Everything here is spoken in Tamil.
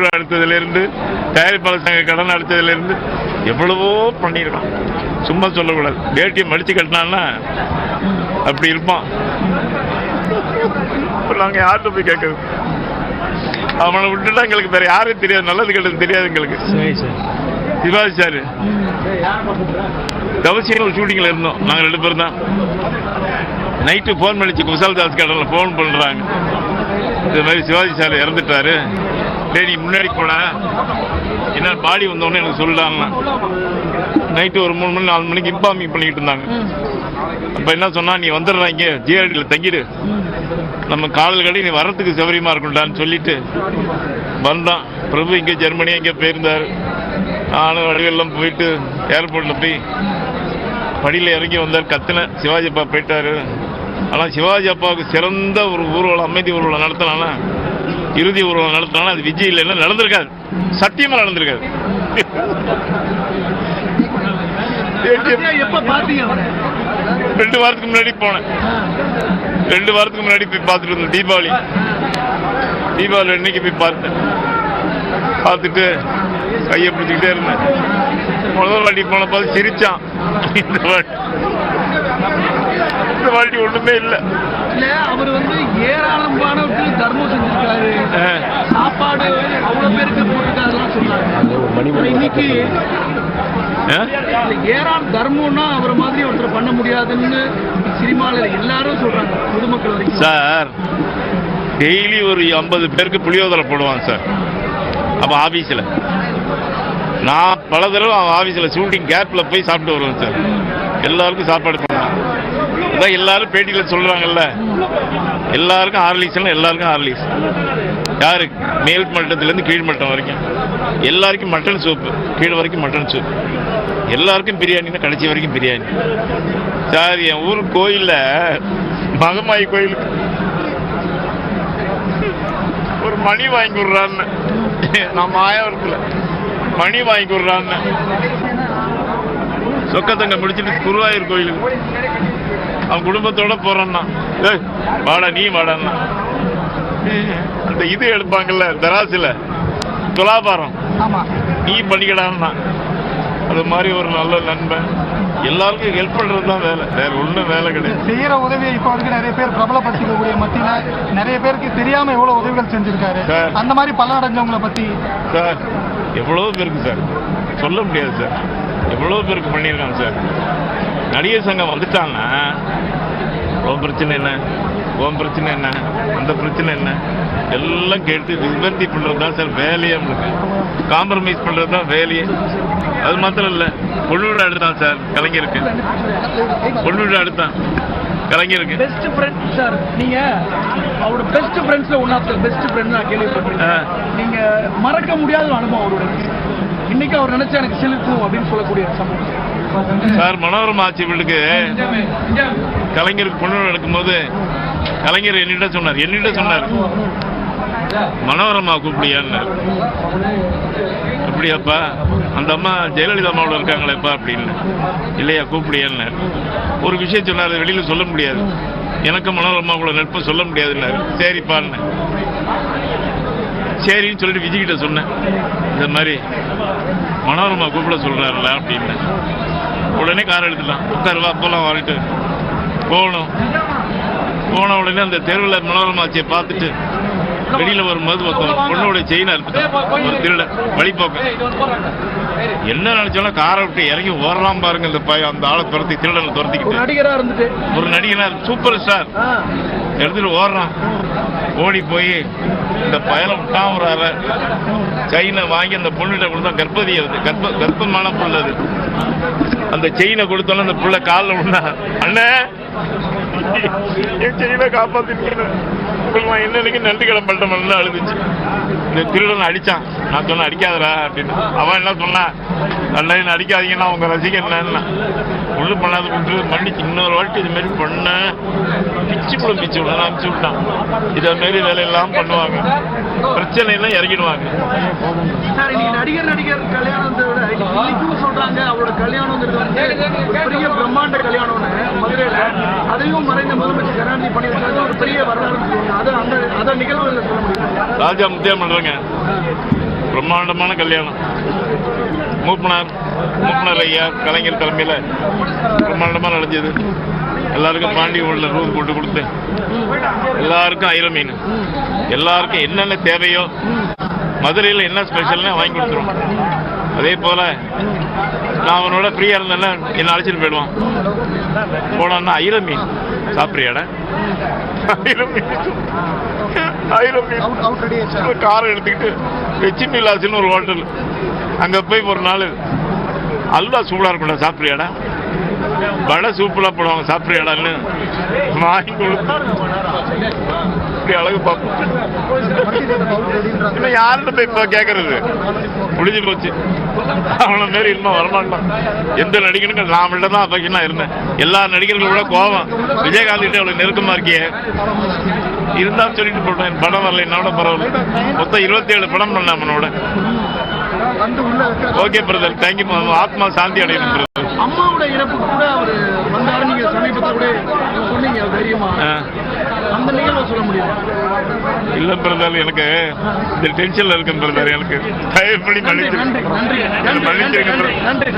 பொண்ணு அடித்ததுலேருந்து தயாரிப்பாளர் சங்க கடன் அடித்ததுலேருந்து எவ்வளவோ பண்ணியிருக்கான். சும்மா சொல்லக்கூடாது. வேட்டியை மடித்து கட்டினான்னா அப்படி இருப்பான். நாங்கள் யார்கிட்ட போய் கேட்குறது? அவனை விட்டுட்டா எங்களுக்கு வேற யாரும் தெரியாது, நல்லது கெட்டது தெரியாது எங்களுக்கு. சிவாஜி சார் தவசியம் ஒரு ஷூட்டிங்கில் இருந்தோம். நாங்கள் 2 பேர் தான். நைட்டு ஃபோன் பண்ணிச்சு குசால் தாஸ் கடலில் ஃபோன் பண்ணுறாங்க. இது மாதிரி சிவாஜி சார் இறந்துட்டாரு, நீ முன்னாடி போன என்ன பாடி வந்தோடனே எனக்கு சொல்லிட்டாங்க. நைட்டு ஒரு 3 மணி 4 மணிக்கு இன்ஃபார்மிங் பண்ணிக்கிட்டு இருந்தாங்க. அப்போ என்ன சொன்னா, நீ வந்துடுறா இங்கே ஜிஆர்டியில் தங்கிடு, நம்ம காலையில் கடை நீ வர்றதுக்கு சௌகரியமாக இருக்கும்டான்னு சொல்லிட்டு வந்தான். பிரபு இங்கே ஜெர்மனியாக இங்கே போயிருந்தார். நானும் வடிவெல்லாம் போயிட்டு ஏர்போர்ட்டில் போய் படியில் இறங்கி வந்தார். கத்துன சிவாஜி அப்பா போயிட்டாரு. ஆனால் சிவாஜி அப்பாவுக்கு சிறந்த ஒரு ஊர்வலம், அமைதி ஊர்வலம் நடத்தினானா, இறுதி ஊர்வலம் நடத்தினாலும் அது விஜய் இல்லைன்னா நடந்திருக்காது, சத்தியமாக நடந்திருக்காது. எப்ப பாத்தீங்க? 2 வாரத்துக்கு முன்னாடி போனேன். 2 வாரத்துக்கு முன்னாடி போய் பார்த்துட்டு இருந்தேன். தீபாவளி அன்னைக்கு போய் பார்த்தேன். பார்த்துட்டு கையை பிடிச்சிக்கிட்டே இருந்தேன். முதல் வாட்டி போன பார்த்து சிரிச்சான். இந்த வாட்டி ஒண்ணுமே இல்லை. அவர் வந்து ஏராளமானவர்களுக்கு தர்மம் செஞ்சிருக்காரு, சாப்பாடு அவ்வளவு பேருக்கு போட்டுருக்காருலாம் சொன்னாங்க. இன்னைக்கு தர்மம்னா அவர் மாதிரி ஒருத்தர் பண்ண முடியாதுன்னு சினிமாவில் எல்லாரும் சொல்றாங்க, பொதுமக்கள் வரைக்கும். சார் டெய்லி ஒரு 50 பேருக்கு புளியோதரை போடுவான் சார். அப்போ ஆபீஸில் நான் பல தடவை அவன் ஆபீஸில் ஷூட்டிங் கேப்பில் போய் சாப்பிட்டு வருவேன் சார். எல்லாருக்கும் சாப்பாடு பண்ணுவேன். அதான் எல்லாரும் பேட்டியில் சொல்றாங்கல்ல, எல்லாருக்கும் ஹார்லிக்ஸ்லாம் எல்லாருக்கும் ஹார்லிக்ஸ். யாருக்கு மேல் மட்டத்திலேருந்து கீழ் மட்டம் வரைக்கும் எல்லாருக்கும் மட்டன் சூப்பு, கீழ் வரைக்கும் மட்டன் சூப். எல்லாருக்கும் பிரியாணின்னா கடைசி வரைக்கும் பிரியாணி. சார் என் ஊர் கோயிலில் மகமாயி கோயிலுக்கு ஒரு மணி வாங்கி விடுறான்னு, நான் மாயாவரத்தில் மணி வாங்கி விடுறான்னு, சொக்கத்தங்க முடிச்சுட்டு குருவாயூர் கோயிலுக்கு அவன் குடும்பத்தோட போறான்னா, வாடா நீ வாடான்னா, அந்த இது எடுப்பாங்கல்ல தராசுல துலாபாரம், நீ பண்ணிக்கடான்னா. அது மாதிரி ஒரு நல்ல நண்பன். எல்லாருக்கும் ஹெல்ப் பண்றது தான் வேலை, வேற ஒன்றும் வேலை கிடையாது. செய்யற உதவியை இப்போ வரைக்கும் நிறைய பேர் பிரபலப்படுத்திக்கக்கூடிய மத்தியில நிறைய பேருக்கு தெரியாம எவ்வளவு உதவிகள் செஞ்சிருக்காரு. அந்த மாதிரி பல அடைஞ்சவங்களை பத்தி சார் எவ்வளவு பேருக்கு சார் சொல்ல முடியாது சார், எவ்வளவு பேருக்கு பண்ணியிருக்காங்க சார். நடிகர் சங்கம் வந்துட்டாங்கன்னா உன் பிரச்சனை என்ன, உன் பிரச்சனை என்ன, அந்த பிரச்சனை என்ன எல்லாம் கேட்டு விவர்த்தி பண்ணுறது தான் சார் வேலையே. நம்மளுக்கு காம்ப்ரமைஸ் பண்ணுறது தான் வேலையே. அது மாத்திரம் இல்லை, பொண்ணு விழா எடுத்தான் சார் கலைஞருக்கு, பொண்ணு விழா எடுத்தான் கலைஞருக்கு. பெஸ்ட் ஃப்ரெண்ட் சார், நீங்க அவரோட பெஸ்ட் ஃப்ரெண்ட்ஸ்ல one of the best friend நான் கேள்விப்பட்டிருக்கேன். நீங்க மறக்க முடியாத அனுபவம் அவரோட, இன்னைக்கு அவர் நினைச்சா எனக்கு சிலிர்க்கும் அப்படின்னு சொல்லக்கூடிய சம்பவம் சார். மனோரமா ஆட்சி வீட்டுக்கு கலைஞருக்கு பொண்ணு எடுக்கும்போது கலைஞர் என்னிட்ட சொன்னார் மனோரமா கூப்பிடியான்னு. அப்படியாப்பா, அந்த அம்மா ஜெயலலிதா அம்மாவோட இருக்காங்களேப்பா அப்படின்னு. இல்லையா கூப்பிடியான்னு ஒரு விஷயம் சொன்னார், வெளியில சொல்ல முடியாது, எனக்கு மனோரமாவோட நட்பை சொல்ல முடியாதுன்னாரு. சரிப்பான்னு சரின்னு சொல்லிட்டு விஜய்கிட்ட சொன்னேன், இந்த மாதிரி மனோரமா கூப்பிட சொல்றாருல அப்படின்னு. உடனே கார் எடுத்துட்டான், உட்காருவா அப்பெல்லாம் வாங்கிட்டு போகணும். போன உடனே அந்த தெருவில் மனோரமாச்சியை பார்த்துட்டு வெளியில வரும்போது பொண்ணோட செயினா இருக்கு ஒரு திருட வழிபோக்க. என்ன நினைச்சாலும் காரை விட்டு இறங்கி ஓரலாம் பாருங்க. இந்த அந்த ஆளை துரத்தி திருடனை துரத்திக்கிட்டு ஒரு நடிகனா சூப்பர் ஸ்டார் எடுத்துட்டு ஓடுறான். ஓடி போய் இந்த பயணம் விட்டான் ஒரு அரை செயினை வாங்கி அந்த பொண்ணுகிட்ட கொடுத்தா கர்ப்பதி, கர்ப்பமான புள்ள அது. அந்த செயினை கொடுத்தோன்னு அந்த புள்ள காலில் விழுந்தா, அண்ணே என் செயினை காப்பாத்திட்டு என்னன்னைக்கு நன்றி கடன் பண்ணிட்டோம்னு அழுதுச்சு. இந்த திருடன் அடிச்சான். நான் சொன்னேன் அடிக்காதரா அப்படின்னு. அவன் என்ன சொன்னா, அண்ணா என்ன அடிக்காதீங்கன்னா உங்க ரசிகன் என்ன ஒண்ணு பண்ணாத கொண்டு மன்னிச்சு இன்னொரு வாட்டி இது மாதிரி பண்ண பிச்சு விட அனுப்பிச்சு விட்டான். இதை மாரி வேலையெல்லாம் பண்ணுவாங்க, பிரச்சனை எல்லாம் இறங்கிடுவாங்க. நடிகர் கல்யாணத்தை விட இன்னைக்கும் சொல்றாங்க அவரோட கல்யாணங்கிறது வந்து பெரிய பிரம்மாண்ட கல்யாணம்னு மதுரையில. அதையும் மறைந்த முதலமைச்சர் கருணாநிதி பண்ணியிருக்காங்க, ஒரு பெரிய வரலாறு. அதை நிகழ்வுகள் சொல்ல முடியும். ராஜா முத்தியா பண்றேங்க. பிரம்மாண்டமான கல்யாணம். மூப்பனார் ஐயா கலைஞர் தலைமையில் பிரம்மாண்டமாக நடந்தது. எல்லாருக்கும் பாண்டி உள்ள ரூல் போட்டு கொடுத்து எல்லாருக்கும் ஐர மீன், எல்லாருக்கும் என்னென்ன தேவையோ மதுரையில் என்ன ஸ்பெஷல்னு வாங்கி கொடுத்துருவோம். அதே போல நான் அவனோட ஃப்ரீயாக இருந்தேன்னா என்னை அழைச்சிட்டு போயிடுவான். போனான்னா ஐர மீன் சாப்பிட்றியாடா, காரை எடுத்துக்கிட்டு வெச்சின் விலாஸ்னு ஒரு ஹோட்டல், அங்கே போய் ஒரு நாள் அல்வா சூப்பராக இருக்கும்டா சாப்பிட்றியாடா, வடை சூப்பராக போடுவாங்க சாப்பிட்றியாடான்னு வாங்கி கொடுத்து இப்படி அழகு பார்ப்போம். இன்னும் யாருன்னு போய் இப்போ கேட்கறது முடிஞ்சு போச்சு. அவனை மாரி இன்னும் வரமாட்டான். எந்த நடிகனுக்கும் நான் மட்டும் தான் அஃபெக்ஷனாக இருந்தேன். எல்லா நடிகர்களும் கூட கோவம், விஜயகாந்த் கிட்ட அவ்வளோ நெருக்கமாக இருக்கியே இருந்தாலும் சொல்லிட்டு போட்டேன். என் படம் வரல, என்னோட பரவாயில்ல. மொத்தம் 27 படம் பண்ணேன் அவனோட. Okay brother, thank you. ஆத்மா சாந்தி அடையணும் பிரதர். அம்மாவோட இறப்புக்கு கூட அவர் வந்தாரு, நீங்க சமீபத்தில் கூட சொன்னீங்க தைரியமா, அந்த நிகழ்வை சொல்ல முடியும்? இல்ல பிரதர், எனக்கு இந்த டென்ஷன்ல இருக்கேன் பிரதர். எனக்கு தயவு பண்ணி மன்னிச்சிருக்கேன். நன்றி.